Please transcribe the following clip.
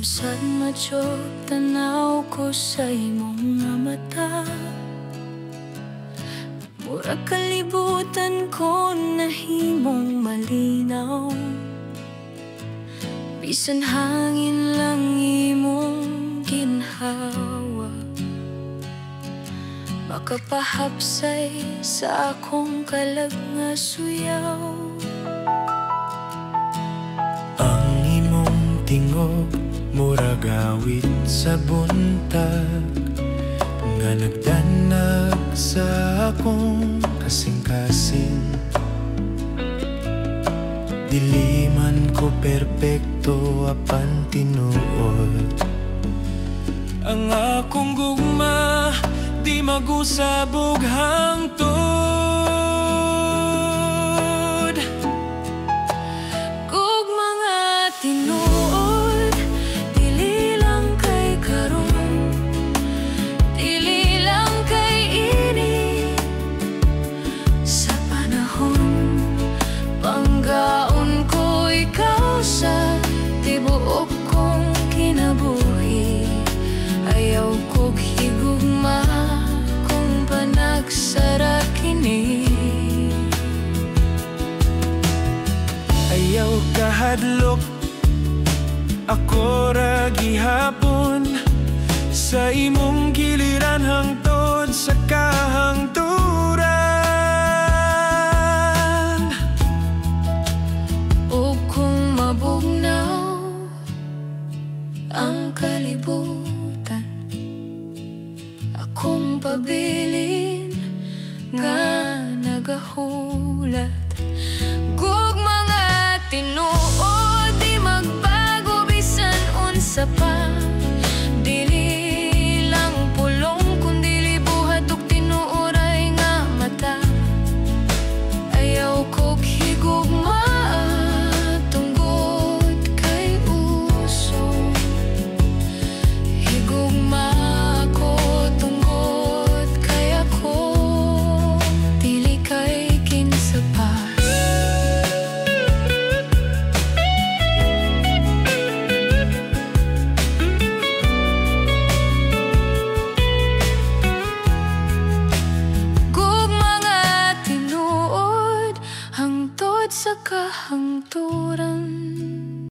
Sad madyo tanaw ko sa imong nga mata. Murag kalibutan ko nahimong malinaw. Bisan hangin lang imong ginhawa, makapahapsay sa akong kalag nga suyaw. Ang imong tingog murag awit sa buntag nga nagdanag sa akong kasing-kasing. Dili man ko perpekto apan tinuod. Ang akong gugma di magusabog hangtod. Gugma nga tinuod, dili lang kay karon, dili lang kay ini. Sa panahon panggaon ko ikaw sa tibuok kong kinabuhi. Ayaw kog higugma kung panagsara kini. Ayaw kahadlok, ako ra gihapon sa imong giliran hangtod sa kahangturan. O kung mabugnaw ang kalibutan, akong pabilin nga nagahulat. Gugma nga tinuod, di magbago bisan unsa pa.